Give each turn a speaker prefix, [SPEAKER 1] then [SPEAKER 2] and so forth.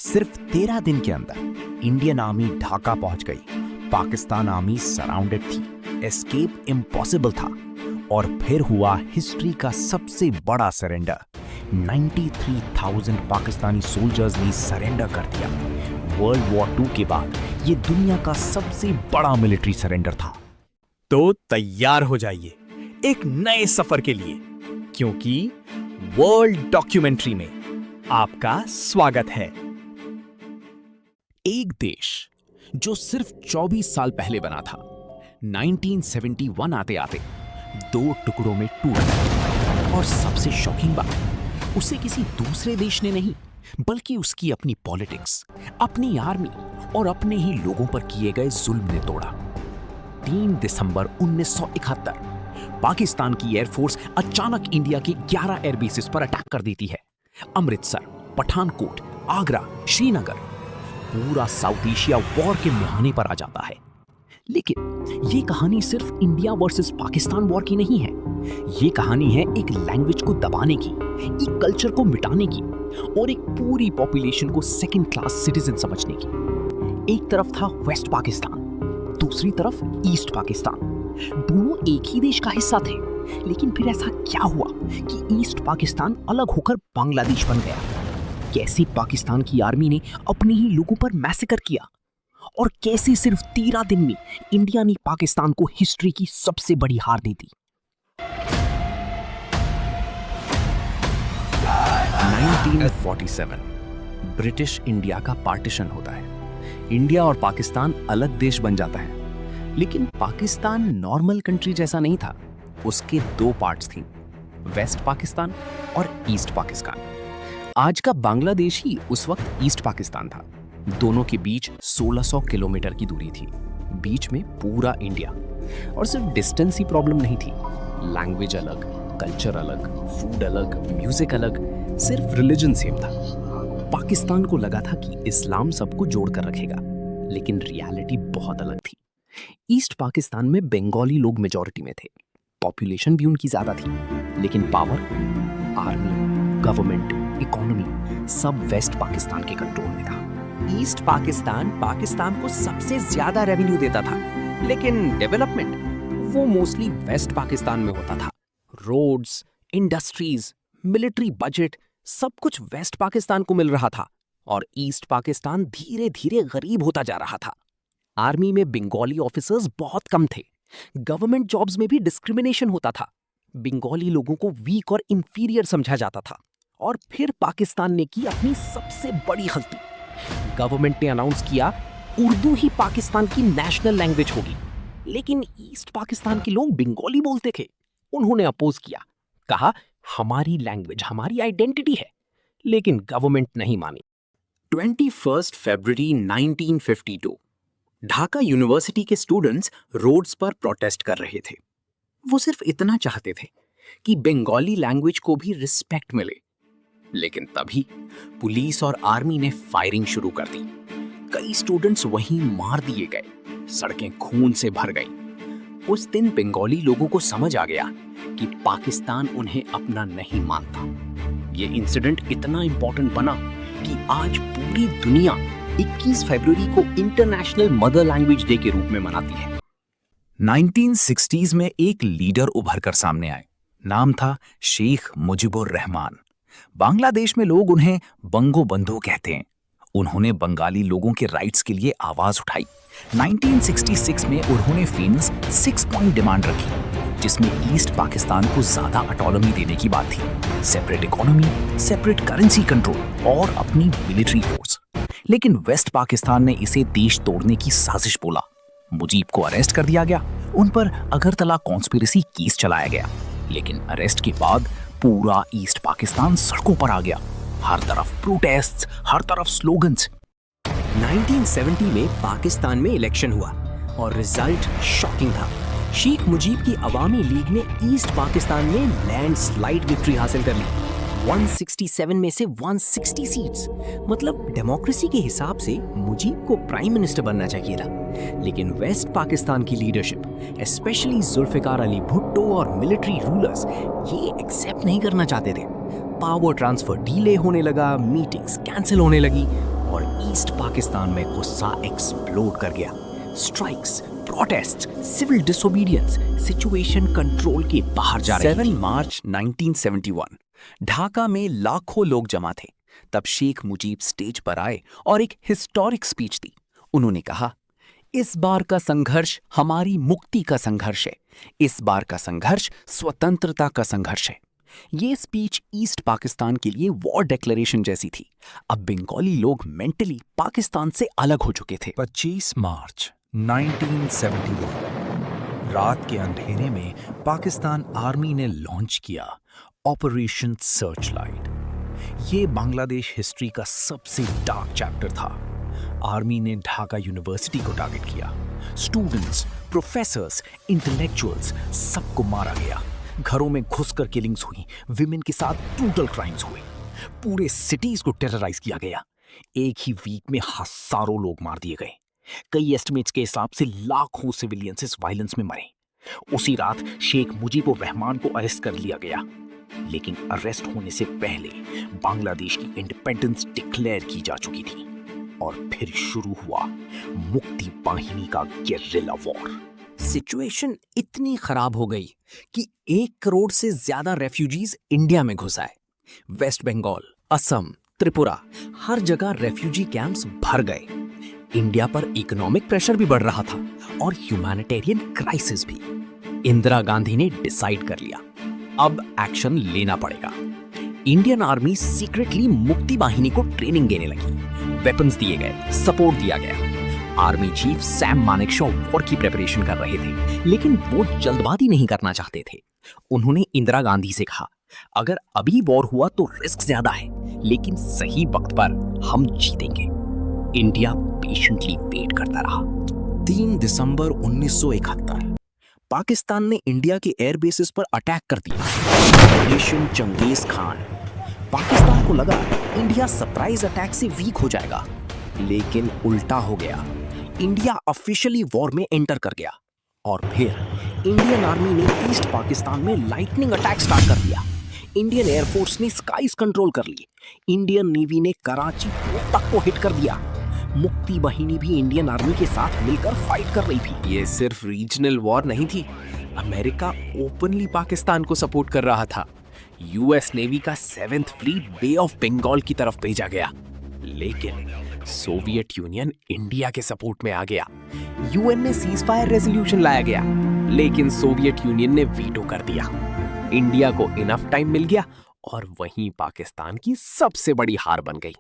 [SPEAKER 1] सिर्फ 13 दिन के अंदर इंडियन आर्मी ढाका पहुंच गई। पाकिस्तान आर्मी सराउंडेड थी, एस्केप इम्पॉसिबल था और फिर हुआ हिस्ट्री का सबसे बड़ा सरेंडर। 93,000 पाकिस्तानी सोल्जर्स ने सरेंडर कर दिया। वर्ल्ड वॉर 2 के बाद ये दुनिया का सबसे बड़ा मिलिट्री सरेंडर था।
[SPEAKER 2] तो तैयार हो जाइए एक नए सफर के लिए, क्योंकि वर्ल्ड डॉक्यूमेंट्री में आपका स्वागत है।
[SPEAKER 1] एक देश जो सिर्फ 24 साल पहले बना था, 1971 आते आते 2 टुकड़ों में टूट गया। और सबसे शॉकिंग बात, उसे किसी दूसरे देश ने नहीं बल्कि उसकी अपनी पॉलिटिक्स, अपनी आर्मी और अपने ही लोगों पर किए गए जुल्म ने तोड़ा। 3 दिसंबर 1971 पाकिस्तान की एयरफोर्स अचानक इंडिया के 11 एयरबेसेस पर अटैक कर देती है। अमृतसर, पठानकोट, आगरा, श्रीनगर, पूरा साउथ एशिया वॉर के मुहाने पर आ जाता है। लेकिन ये कहानी सिर्फ इंडिया वर्सेस पाकिस्तान वॉर की नहीं है। ये कहानी है एक लैंग्वेज को दबाने की, एक कल्चर को मिटाने की और एक पूरी पॉपुलेशन को सेकंड क्लास सिटीजन समझने की। एक तरफ था वेस्ट पाकिस्तान, दूसरी तरफ ईस्ट पाकिस्तान। दोनों एक ही देश का हिस्सा थे, लेकिन फिर ऐसा क्या हुआ कि ईस्ट पाकिस्तान अलग होकर बांग्लादेश बन गया? कैसे पाकिस्तान की आर्मी ने अपने ही लोगों पर मैसेकर किया और कैसे सिर्फ 13 दिन में इंडिया ने पाकिस्तान को हिस्ट्री की सबसे बड़ी हार दे दी। 1947 ब्रिटिश इंडिया का पार्टीशन होता है। इंडिया और पाकिस्तान अलग देश बन जाता है, लेकिन पाकिस्तान नॉर्मल कंट्री जैसा नहीं था। उसके 2 पार्ट्स थी, वेस्ट पाकिस्तान और ईस्ट पाकिस्तान। आज का बांग्लादेश ही उस वक्त ईस्ट पाकिस्तान था। दोनों के बीच 1600 किलोमीटर की दूरी थी, बीच में पूरा इंडिया। और सिर्फ डिस्टेंस ही प्रॉब्लम नहीं थी, लैंग्वेज अलग, कल्चर अलग, फूड अलग, म्यूजिक अलग, सिर्फ रिलीजन सेम था। पाकिस्तान को लगा था कि इस्लाम सबको जोड़कर रखेगा, लेकिन रियलिटी बहुत अलग थी। ईस्ट पाकिस्तान में बंगाली लोग मेजॉरिटी में थे, पॉपुलेशन भी उनकी ज्यादा थी, लेकिन पावर, आर्मी, गवर्नमेंट, इकोनॉमी सब वेस्ट पाकिस्तान के कंट्रोल में था। ईस्ट पाकिस्तान पाकिस्तान को सबसे ज्यादा रेवेन्यू देता था, लेकिन डेवलपमेंट वो मोस्टली वेस्ट पाकिस्तान में होता था। रोड्स, इंडस्ट्रीज, मिलिट्री बजट सब कुछ वेस्ट पाकिस्तान को मिल रहा था और ईस्ट पाकिस्तान धीरे धीरे गरीब होता जा रहा था। आर्मी में बंगाली ऑफिसर्स बहुत कम थे। गवर्नमेंट जॉब्स में भी डिस्क्रिमिनेशन होता था। बंगाली लोगों को वीक और इंफीरियर समझा जाता था। और फिर पाकिस्तान ने की अपनी सबसे बड़ी गलती। गवर्नमेंट ने अनाउंस किया उर्दू ही पाकिस्तान की नेशनल लैंग्वेज होगी, लेकिन ईस्ट पाकिस्तान के लोग बंगाली बोलते थे। उन्होंने अपोज किया, कहा हमारी लैंग्वेज हमारी आइडेंटिटी है, लेकिन गवर्नमेंट नहीं मानी। 21 फरवरी 1952 ढाका यूनिवर्सिटी के स्टूडेंट्स रोड्स पर प्रोटेस्ट कर रहे थे। वो सिर्फ इतना चाहते थे कि बंगाली लैंग्वेज को भी रिस्पेक्ट मिले। लेकिन तभी पुलिस और आर्मी ने फायरिंग शुरू कर दी। कई स्टूडेंट्स वहीं मार दिए गए, सड़कें खून से भर गईं। उस दिन बंगाली लोगों को समझ आ गया कि पाकिस्तान उन्हें अपना नहीं मानता। ये इंसिडेंट इतना इंपॉर्टेंट बना कि आज पूरी दुनिया 21 फरवरी को इंटरनेशनल मदर लैंग्वेज डे के रूप में मनाती है। 1960s में एक लीडर उभर कर सामने आए। नाम था शेख मुजीबुर रहमान। बांग्लादेश में लोग उन्हें बंगो बंधु कहते हैं। उन्होंने बंगाली लोगों के राइट्स के लिए आवाज उठाई। 1966 में उन्होंने फेमस 6 पॉइंट डिमांड रखी, जिसमें ईस्ट पाकिस्तान को ज्यादा ऑटोनॉमी देने की बात थी, separate economy, separate currency control और अपनी मिलिट्री फोर्स। लेकिन वेस्ट पाकिस्तान ने इसे देश तोड़ने की साजिश बोला। मुजीब को अरेस्ट कर दिया गया। उन पर अगरतला कॉन्स्पिरेसी केस चलाया गया। लेकिन अरेस्ट के बाद पूरा ईस्ट पाकिस्तान सड़कों पर आ गया। हर तरफ प्रोटेस्ट्स, हर तरफ स्लोगन्स।
[SPEAKER 2] 1970 में पाकिस्तान में इलेक्शन हुआ और रिजल्ट शॉकिंग था। शेख मुजीब की अवामी लीग ने ईस्ट पाकिस्तान में लैंडस्लाइड विक्ट्री हासिल कर ली। 167 में से 160 सीट्स, मतलब डेमोक्रेसी के हिसाब से मुजीब को प्राइम मिनिस्टर बनना चाहिए था। लेकिन वेस्ट पाकिस्तान की लीडरशिप, स्पेशली जुल्फिकार अली भुट्टो और मिलिट्री रूलर्स, ये एक्सेप्ट नहीं करना चाहते थे। पावर ट्रांसफर डीले होने लगा, मीटिंग्स कैंसिल होने लगी और ईस्ट पाकिस्तान में गुस्सा एक्सप्लोड कर गया। Strikes, protest, civil disobedience situation control के बाहर जा रही
[SPEAKER 1] 7 मार्च 1971 ढाका में लाखों लोग जमा थे। तब शेख मुजीब स्टेज पर आए और एक हिस्टोरिक स्पीच दी। उन्होंने कहा, इस बार का संघर्ष हमारी मुक्ति का संघर्ष है। इस बार का संघर्ष स्वतंत्रता का संघर्ष है। ये स्पीच ईस्ट पाकिस्तान के लिए वॉर डिक्लेरेशन जैसी थी। अब बंगाली लोग मेंटली पाकिस्तान से अलग हो चुके थे।
[SPEAKER 3] 25 मार्च 1971 रात के अंधेरे में पाकिस्तान आर्मी ने लॉन्च किया ऑपरेशन सर्चलाइट। ये बांग्लादेश हिस्ट्री का सबसे डार्क चैप्टर था। आर्मी ने ढाका यूनिवर्सिटी को टारगेट किया। स्टूडेंट्स, प्रोफेसर्स, इंटेलेक्चुअल्स सबको मारा गया। घरों में घुसकर किलिंग्स हुई। विमेन के साथ ब्रूटल क्राइम्स हुए। पूरे सिटीज को टेरराइज किया गया। एक ही वीक में हजारों लोग मार दिए गए। कई एस्टिमेट्स के हिसाब से लाखों सिविलियंस इस वायलेंस में मरे। उसी रात शेख मुजीबुर रहमान को अरेस्ट कर लिया गया। लेकिन अरेस्ट होने से पहले बांग्लादेश की इंडिपेंडेंस डिक्लेयर की जा चुकी थी और फिर शुरू हुआ मुक्ति बाहिनी का गेरिल्ला वॉर।
[SPEAKER 2] सिचुएशन इतनी खराब हो गई कि 1 करोड़ से ज्यादा रेफ्यूजीज इंडिया में घुस आए। वेस्ट बंगाल, असम, त्रिपुरा, हर जगह रेफ्यूजी कैंप्स भर गए। इंडिया पर इकोनॉमिक प्रेशर भी बढ़ रहा था और ह्यूमैनिटेरियन क्राइसिस भी। इंदिरा गांधी ने डिसाइड कर लिया, अब एक्शन लेना पड़ेगा। इंडियन आर्मी सीक्रेटली मुक्ति बाहिनी को ट्रेनिंग देने लगी। वेपन्स दिए गए, सपोर्ट दिया गया। Army chief Sam Manekshaw war की प्रिपरेशन कर रहे थे, लेकिन वो जल्दबाजी नहीं करना चाहते थे। उन्होंने इंदिरा गांधी से कहा, अगर अभी वॉर हुआ तो रिस्क ज्यादा है, लेकिन सही वक्त पर हम जीतेंगे। इंडिया पेशेंटली वेट करता रहा।
[SPEAKER 3] 3 दिसंबर 1971 पाकिस्तान ने इंडिया के एयर बेसिस पर अटैक कर दिया। Operation Genghis Khan. पाकिस्तान को लगा इंडिया सरप्राइज अटैक से वीक हो जाएगा, लेकिन उल्टा हो गया। इंडिया ऑफिशियली वॉर में एंटर कर गया और फिर इंडियन आर्मी ने ईस्ट पाकिस्तान में लाइटनिंग अटैक स्टार्ट कर दिया। इंडियन एयरफोर्स ने स्काइज कंट्रोल कर ली। इंडियन नेवी ने कराची पोर्ट तक को हिट कर दिया। मुक्ति बाहिनी भी इंडियन आर्मी के साथ मिलकर फाइट कर रही थी।
[SPEAKER 1] ये सिर्फ रीजनल वॉर नहीं थी। अमेरिका ओपनली पाकिस्तान को सपोर्ट कर रहा था। यूएस नेवी का 7th fleet bay of Bengal की तरफ भेजा गया। लेकिन सोवियत यूनियन इंडिया के सपोर्ट में आ गया। यूएन में सीज फायर रेजोल्यूशन लाया गया, लेकिन सोवियत यूनियन ने वीटो कर दिया। इंडिया को इनफ टाइम मिल गया और वहीं पाकिस्तान की सबसे बड़ी हार बन गई।